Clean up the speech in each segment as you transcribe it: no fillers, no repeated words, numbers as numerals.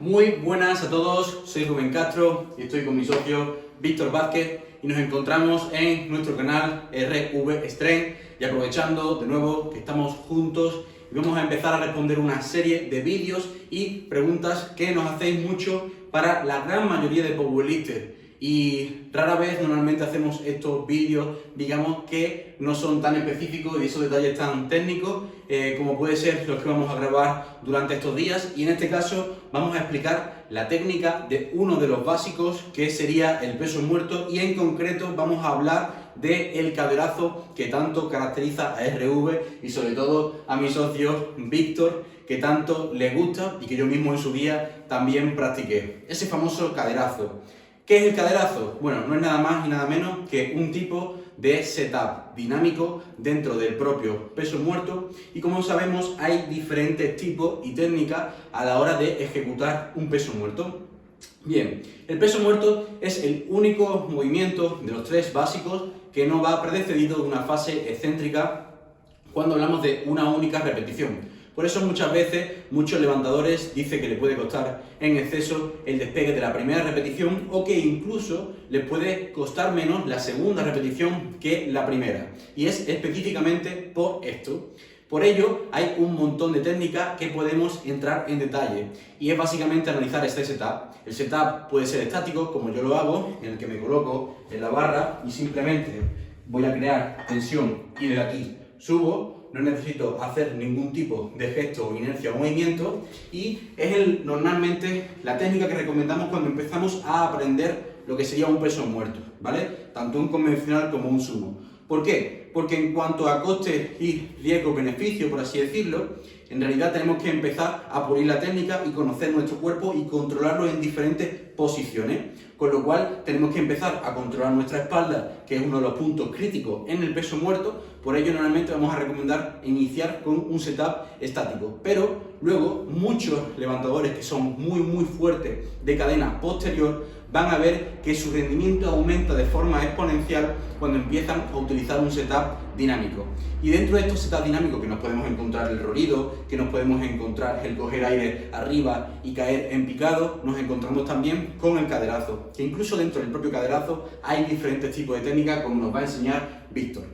Muy buenas a todos, soy Rubén Castro y estoy con mi socio Víctor Vázquez y nos encontramos en nuestro canal RV Strength y aprovechando de nuevo que estamos juntos y vamos a empezar a responder una serie de vídeos y preguntas que nos hacéis mucho para la gran mayoría de powerlifters. Y rara vez normalmente hacemos estos vídeos, digamos, que no son tan específicos y esos detalles tan técnicos como puede ser los que vamos a grabar durante estos días. Y en este caso vamos a explicar la técnica de uno de los básicos, que sería el peso muerto, y en concreto vamos a hablar del caderazo que tanto caracteriza a RV y sobre todo a mi socio Víctor, que tanto le gusta y que yo mismo en su día también practiqué. Ese famoso caderazo. ¿Qué es el caderazo? Bueno, no es nada más y nada menos que un tipo de setup dinámico dentro del propio peso muerto, y como sabemos hay diferentes tipos y técnicas a la hora de ejecutar un peso muerto. Bien, el peso muerto es el único movimiento de los tres básicos que no va precedido de una fase excéntrica cuando hablamos de una única repetición. Por eso muchas veces muchos levantadores dicen que les puede costar en exceso el despegue de la primera repetición, o que incluso les puede costar menos la segunda repetición que la primera. Y es específicamente por esto. Por ello hay un montón de técnicas que podemos entrar en detalle, y es básicamente analizar este setup. El setup puede ser estático, como yo lo hago, en el que me coloco en la barra y simplemente voy a crear tensión y de aquí subo. No necesito hacer ningún tipo de gesto o inercia o movimiento, y es normalmente la técnica que recomendamos cuando empezamos a aprender lo que sería un peso muerto, ¿vale? Tanto un convencional como un sumo. ¿Por qué? Porque en cuanto a coste y riesgo-beneficio, por así decirlo, en realidad tenemos que empezar a pulir la técnica y conocer nuestro cuerpo y controlarlo en diferentes posiciones, con lo cual tenemos que empezar a controlar nuestra espalda, que es uno de los puntos críticos en el peso muerto. Por ello normalmente vamos a recomendar iniciar con un setup estático, pero luego muchos levantadores que son muy fuertes de cadena posterior van a ver que su rendimiento aumenta de forma exponencial cuando empiezan a utilizar un setup dinámico. Y dentro de estos setups dinámicos que nos podemos encontrar el rolido, que nos podemos encontrar el coger aire arriba y caer en picado, nos encontramos también con el caderazo, que incluso dentro del propio caderazo hay diferentes tipos de técnicas, como nos va a enseñar Víctor.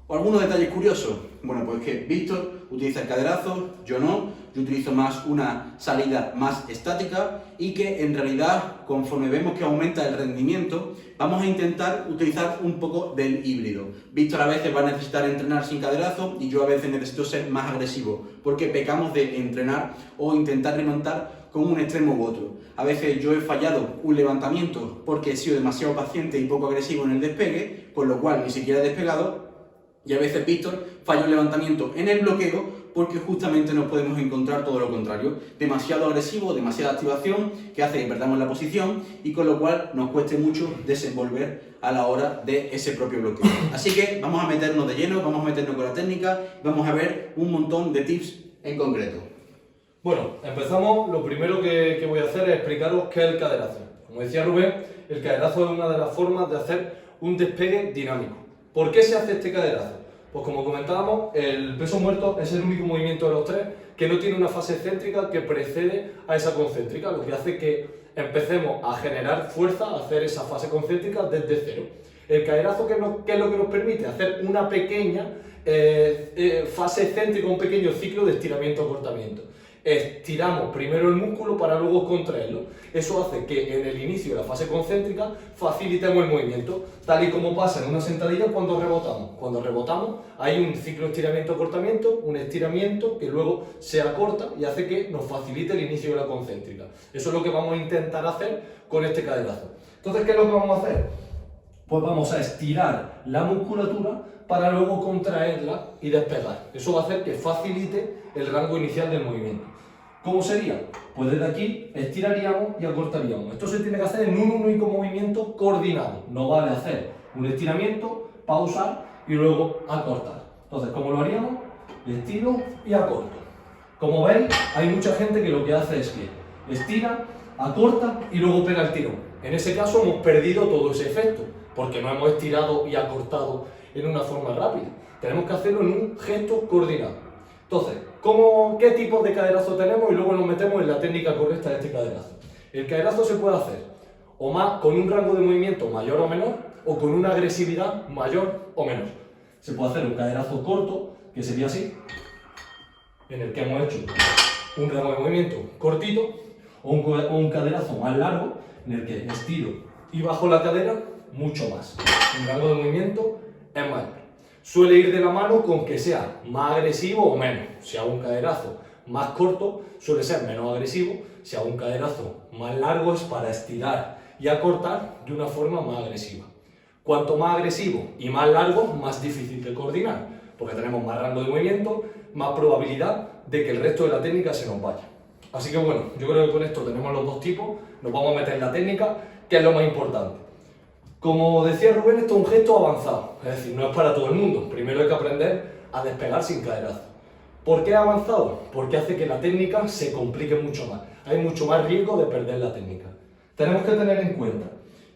¿O algunos detalles curiosos? Bueno, pues que Víctor utiliza el caderazo, yo no. Yo utilizo más una salida más estática, y que en realidad, conforme vemos que aumenta el rendimiento, vamos a intentar utilizar un poco del híbrido. Víctor a veces va a necesitar entrenar sin caderazo y yo a veces necesito ser más agresivo, porque pecamos de entrenar o intentar levantar con un extremo u otro. A veces yo he fallado un levantamiento porque he sido demasiado paciente y poco agresivo en el despegue, con lo cual ni siquiera he despegado. Y a veces Víctor falla un levantamiento en el bloqueo porque justamente nos podemos encontrar todo lo contrario, demasiado agresivo, demasiada activación, que hace que perdamos la posición y con lo cual nos cueste mucho desenvolver a la hora de ese propio bloqueo. Así que vamos a meternos de lleno, vamos a meternos con la técnica, vamos a ver un montón de tips en concreto. Bueno, empezamos. Lo primero que voy a hacer es explicaros qué es el caderazo. Como decía Rubén, el caderazo es una de las formas de hacer un despegue dinámico. ¿Por qué se hace este caderazo? Pues como comentábamos, el peso muerto es el único movimiento de los tres que no tiene una fase excéntrica que precede a esa concéntrica, lo que hace que empecemos a generar fuerza, a hacer esa fase concéntrica desde cero. El caderazo, ¿qué es lo que nos permite? Hacer una pequeña fase excéntrica, un pequeño ciclo de estiramiento-acortamiento. Estiramos primero el músculo para luego contraerlo. Eso hace que en el inicio de la fase concéntrica facilitemos el movimiento, tal y como pasa en una sentadilla cuando rebotamos. Cuando rebotamos hay un ciclo estiramiento-acortamiento, un estiramiento que luego se acorta y hace que nos facilite el inicio de la concéntrica. Eso es lo que vamos a intentar hacer con este caderazo. Entonces, ¿qué es lo que vamos a hacer? Pues vamos a estirar la musculatura para luego contraerla y despegar. Eso va a hacer que facilite el rango inicial del movimiento. ¿Cómo sería? Pues desde aquí estiraríamos y acortaríamos. Esto se tiene que hacer en un único movimiento coordinado. No vale hacer un estiramiento, pausar y luego acortar. Entonces, ¿cómo lo haríamos? Estiro y acorto. Como veis, hay mucha gente que lo que hace es que estira, acorta y luego pega el tirón. En ese caso hemos perdido todo ese efecto, porque no hemos estirado y acortado en una forma rápida. Tenemos que hacerlo en un gesto coordinado. Entonces, ¿qué tipos de caderazo tenemos? Y luego nos metemos en la técnica correcta de este caderazo. El caderazo se puede hacer o más con un rango de movimiento mayor o menor, o con una agresividad mayor o menor. Se puede hacer un caderazo corto, que sería así, en el que hemos hecho un rango de movimiento cortito, o un caderazo más largo, en el que estiro y bajo la cadera mucho más. Un rango de movimiento es mayor. Suele ir de la mano con que sea más agresivo o menos. Si hago un caderazo más corto, suele ser menos agresivo. Si hago un caderazo más largo, es para estirar y acortar de una forma más agresiva. Cuanto más agresivo y más largo, más difícil de coordinar, porque tenemos más rango de movimiento, más probabilidad de que el resto de la técnica se nos vaya. Así que bueno, yo creo que con esto tenemos los dos tipos, nos vamos a meter en la técnica, que es lo más importante. Como decía Rubén, esto es un gesto avanzado, es decir, no es para todo el mundo. Primero hay que aprender a despegar sin caderazo. ¿Por qué avanzado? Porque hace que la técnica se complique mucho más. Hay mucho más riesgo de perder la técnica. Tenemos que tener en cuenta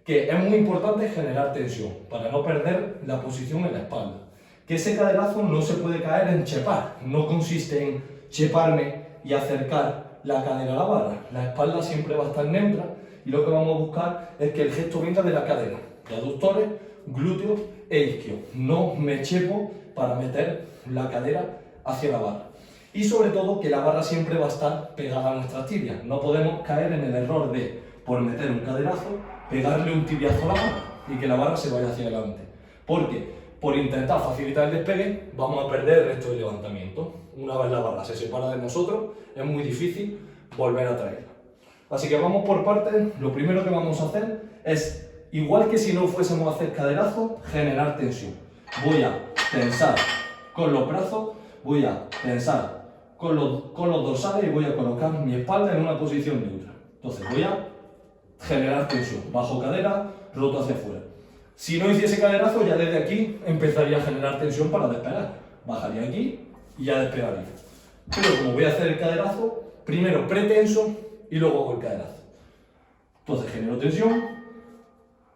que es muy importante generar tensión para no perder la posición en la espalda. Que ese caderazo no se puede caer en chepar, no consiste en cheparme y acercar la cadera a la barra. La espalda siempre va a estar neutra y lo que vamos a buscar es que el gesto venga de la cadera, de aductores, glúteos e isquios. No me chepo para meter la cadera hacia la barra. Y sobre todo que la barra siempre va a estar pegada a nuestras tibias. No podemos caer en el error de, por meter un caderazo, pegarle un tibiazo a la barra y que la barra se vaya hacia adelante. Porque por intentar facilitar el despegue vamos a perder el resto del levantamiento. Una vez la barra se separa de nosotros, es muy difícil volver a traerla. Así que vamos por partes. Lo primero que vamos a hacer es, igual que si no fuésemos a hacer caderazo, generar tensión. Voy a tensar con los brazos, voy a tensar con los dorsales y voy a colocar mi espalda en una posición neutra. Entonces voy a generar tensión, bajo cadera, roto hacia afuera. Si no hiciese caderazo, ya desde aquí empezaría a generar tensión para despegar. Bajaría aquí y ya despegaría. Pero como voy a hacer el caderazo, primero pretenso y luego hago el caderazo. Entonces genero tensión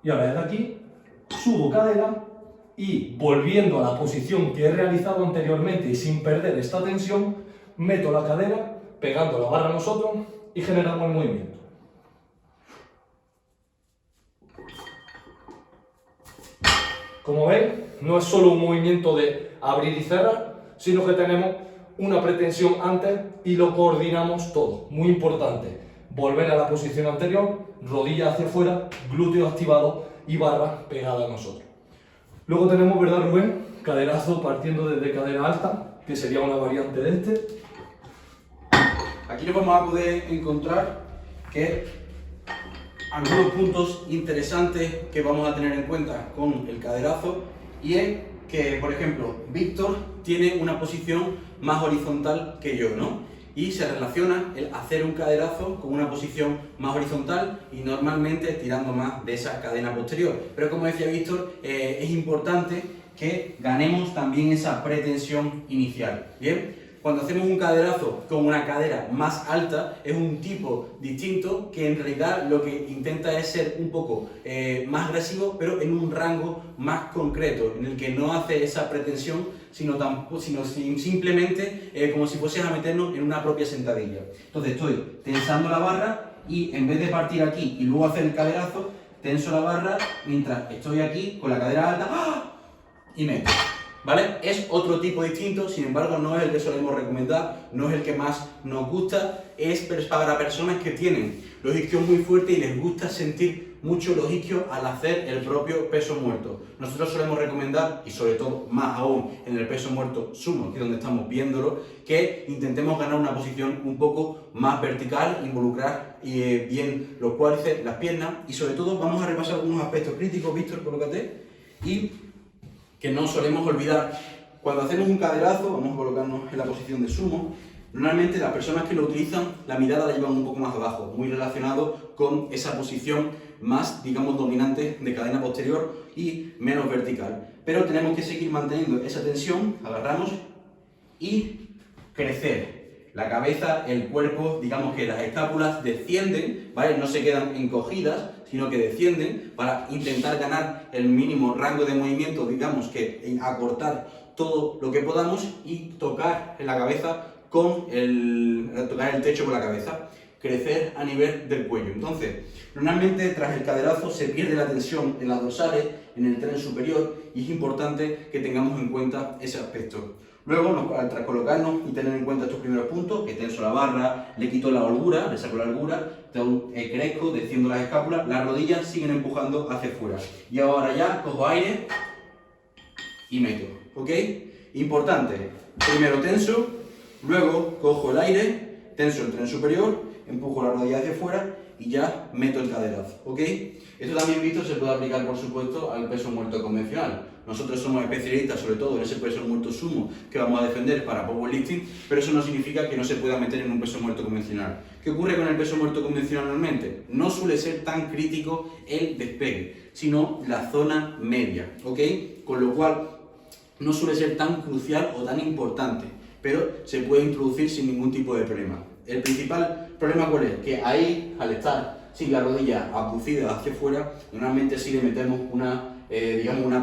y ahora desde aquí subo cadera y volviendo a la posición que he realizado anteriormente y sin perder esta tensión, meto la cadera pegando la barra a nosotros y generamos el movimiento. Como veis, no es solo un movimiento de abrir y cerrar, sino que tenemos una pretensión antes y lo coordinamos todo. Muy importante, volver a la posición anterior, rodilla hacia afuera, glúteo activado y barra pegada a nosotros. Luego tenemos, ¿verdad, Rubén? Caderazo partiendo desde cadera alta, que sería una variante de este. Aquí nos vamos a poder encontrar que algunos puntos interesantes que vamos a tener en cuenta con el caderazo, y es que, por ejemplo, Víctor tiene una posición más horizontal que yo, ¿no? Y se relaciona el hacer un caderazo con una posición más horizontal y normalmente tirando más de esa cadena posterior. Pero como decía Víctor, es importante que ganemos también esa pretensión inicial, ¿bien? Cuando hacemos un caderazo con una cadera más alta, es un tipo distinto que en realidad lo que intenta es ser un poco más agresivo, pero en un rango más concreto, en el que no hace esa pretensión, sino simplemente como si fuese a meternos en una propia sentadilla. Entonces estoy tensando la barra y en vez de partir aquí y luego hacer el caderazo, tenso la barra mientras estoy aquí con la cadera alta y meto. ¿Vale? Es otro tipo distinto, sin embargo no es el que solemos recomendar, no es el que más nos gusta, es para personas que tienen los isquios muy fuertes y les gusta sentir mucho los isquios al hacer el propio peso muerto. Nosotros solemos recomendar, y sobre todo más aún en el peso muerto sumo, que es donde estamos viéndolo, que intentemos ganar una posición un poco más vertical, involucrar bien los cuádriceps, las piernas, y sobre todo vamos a repasar algunos aspectos críticos. Víctor, colócate, y que no solemos olvidar. Cuando hacemos un caderazo, vamos a colocarnos en la posición de sumo, normalmente las personas que lo utilizan, la mirada la llevan un poco más abajo, muy relacionado con esa posición más, digamos, dominante de cadena posterior y menos vertical. Pero tenemos que seguir manteniendo esa tensión, agarramos y crecer. La cabeza, el cuerpo, digamos que las escápulas descienden, ¿vale? No se quedan encogidas, sino que descienden para intentar ganar el mínimo rango de movimiento, digamos que acortar todo lo que podamos y tocar en la cabeza tocar el techo con la cabeza. crecer a nivel del cuello. Entonces, normalmente tras el caderazo se pierde la tensión en las dorsales, en el tren superior, y es importante que tengamos en cuenta ese aspecto. Luego, tras colocarnos y tener en cuenta estos primeros puntos, que tenso la barra, le quito la holgura, le saco la holgura, crezco, desciendo las escápulas, las rodillas siguen empujando hacia afuera. Y ahora ya cojo aire y meto, ¿ok? Importante, primero tenso, luego cojo el aire, tenso el tren superior, empujo la rodilla hacia afuera y ya meto el caderazo, ¿ok? Esto también, visto, se puede aplicar, por supuesto, al peso muerto convencional. Nosotros somos especialistas, sobre todo en ese peso muerto sumo que vamos a defender para powerlifting, pero eso no significa que no se pueda meter en un peso muerto convencional. ¿Qué ocurre con el peso muerto convencional normalmente? No suele ser tan crítico el despegue, sino la zona media, ¿ok? Con lo cual no suele ser tan crucial o tan importante, pero se puede introducir sin ningún tipo de problema. El principal problema, ¿cuál es? Que ahí, al estar sin la rodilla abducida hacia afuera, normalmente sí le metemos una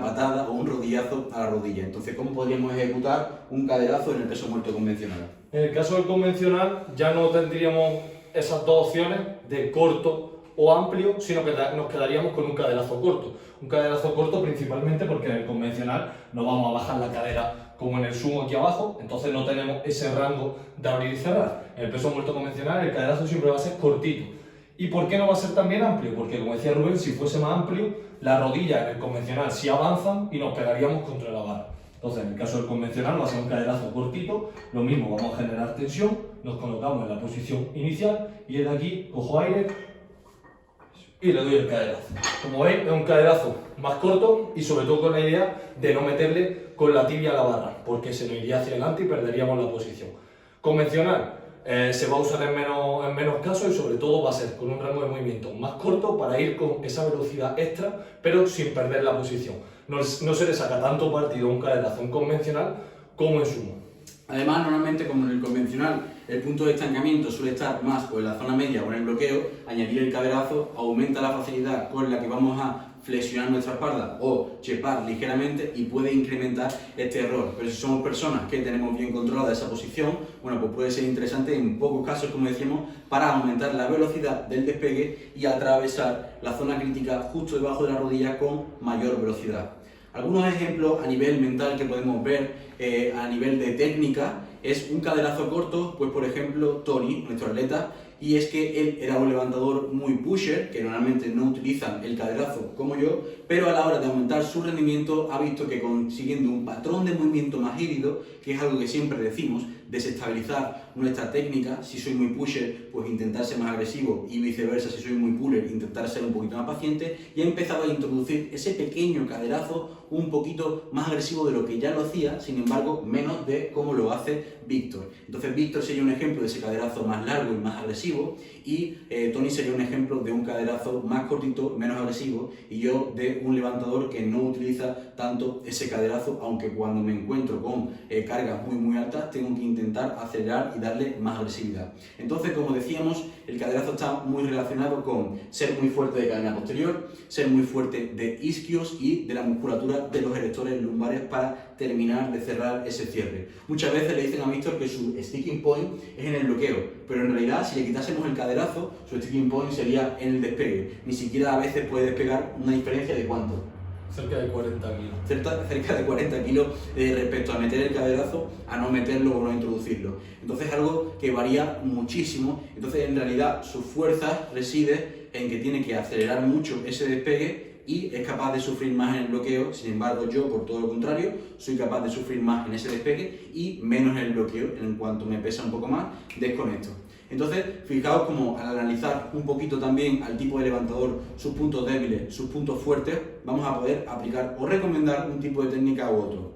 patada o un rodillazo a la rodilla. Entonces, ¿cómo podríamos ejecutar un caderazo en el peso muerto convencional? En el caso del convencional ya no tendríamos esas dos opciones de corto o amplio, sino que nos quedaríamos con un caderazo corto. Un caderazo corto principalmente porque en el convencional no vamos a bajar la cadera como en el sumo aquí abajo, entonces no tenemos ese rango de abrir y cerrar. En el peso muerto convencional el caderazo siempre va a ser cortito. ¿Y por qué no va a ser también amplio? Porque, como decía Rubén, si fuese más amplio, las rodillas en el convencional sí avanzan y nos pegaríamos contra la barra. Entonces, en el caso del convencional va a ser un caderazo cortito, lo mismo, vamos a generar tensión, nos colocamos en la posición inicial y desde aquí cojo aire y le doy el caderazo. Como veis, es un caderazo más corto y sobre todo con la idea de no meterle con la tibia a la barra, porque se nos iría hacia adelante y perderíamos la posición. Convencional. Se va a usar en menos casos y sobre todo va a ser con un rango de movimiento más corto para ir con esa velocidad extra, pero sin perder la posición. No se le saca tanto partido a un caderazo en convencional como en sumo. Además, normalmente, como en el convencional, el punto de estancamiento suele estar más o en la zona media o en el bloqueo, añadir el caderazo aumenta la facilidad con la que vamos a flexionar nuestra espalda o chepar ligeramente y puede incrementar este error. Pero si somos personas que tenemos bien controlada esa posición, bueno, pues puede ser interesante en pocos casos, como decíamos, para aumentar la velocidad del despegue y atravesar la zona crítica justo debajo de la rodilla con mayor velocidad. Algunos ejemplos a nivel mental que podemos ver a nivel de técnica es un caderazo corto, pues por ejemplo Tony, nuestro atleta, y es que él era un levantador muy pusher, que normalmente no utilizan el caderazo como yo, pero a la hora de aumentar su rendimiento ha visto que consiguiendo un patrón de movimiento más híbrido, que es algo que siempre decimos, desestabilizar nuestra técnica. Si soy muy pusher, pues intentar ser más agresivo, y viceversa, si soy muy puller, intentar ser un poquito más paciente, y ha empezado a introducir ese pequeño caderazo un poquito más agresivo de lo que ya lo hacía, sin embargo menos de cómo lo hace Víctor. Entonces Víctor sería un ejemplo de ese caderazo más largo y más agresivo, y Tony sería un ejemplo de un caderazo más cortito, menos agresivo, y yo de un levantador que no utiliza tanto ese caderazo, aunque cuando me encuentro con cargas muy altas tengo que intentar acelerar y darle más agresividad. Entonces, como decíamos, el caderazo está muy relacionado con ser muy fuerte de cadena posterior, ser muy fuerte de isquios y de la musculatura de los erectores lumbares para terminar de cerrar ese cierre. Muchas veces le dicen a Víctor que su sticking point es en el bloqueo, pero en realidad si le quitásemos el caderazo, su sticking point sería en el despegue. Ni siquiera a veces puede despegar una diferencia de ¿cuánto? Cerca de 40 kilos. Cerca de 40 kilos respecto a meter el caderazo a no meterlo o no introducirlo. Entonces es algo que varía muchísimo. Entonces en realidad su fuerza reside en que tiene que acelerar mucho ese despegue y es capaz de sufrir más en el bloqueo. Sin embargo, yo, por todo lo contrario, soy capaz de sufrir más en ese despegue y menos en el bloqueo. En cuanto me pesa un poco más, desconecto. Entonces, fijaos como al analizar un poquito también al tipo de levantador, sus puntos débiles, sus puntos fuertes, vamos a poder aplicar o recomendar un tipo de técnica u otro.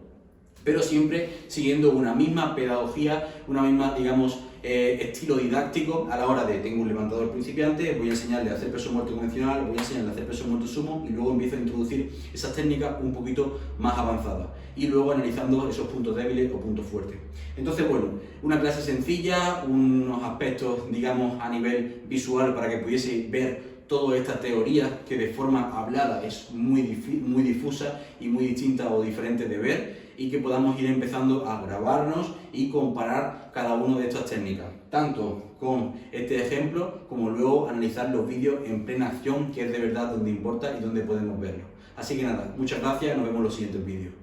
Pero siempre siguiendo una misma pedagogía, una misma, digamos, estilo didáctico a la hora de tengo un levantador principiante, voy a enseñarle a hacer peso muerto convencional, voy a enseñarle a hacer peso muerto sumo y luego empiezo a introducir esas técnicas un poquito más avanzadas y luego analizando esos puntos débiles o puntos fuertes. Entonces, bueno, una clase sencilla, unos aspectos, digamos, a nivel visual para que pudiese ver toda esta teoría que de forma hablada es muy difusa y muy distinta o diferente de ver, y que podamos ir empezando a grabarnos y comparar cada una de estas técnicas, tanto con este ejemplo como luego analizar los vídeos en plena acción, que es de verdad donde importa y donde podemos verlo. Así que nada, muchas gracias, nos vemos en los siguientes vídeos.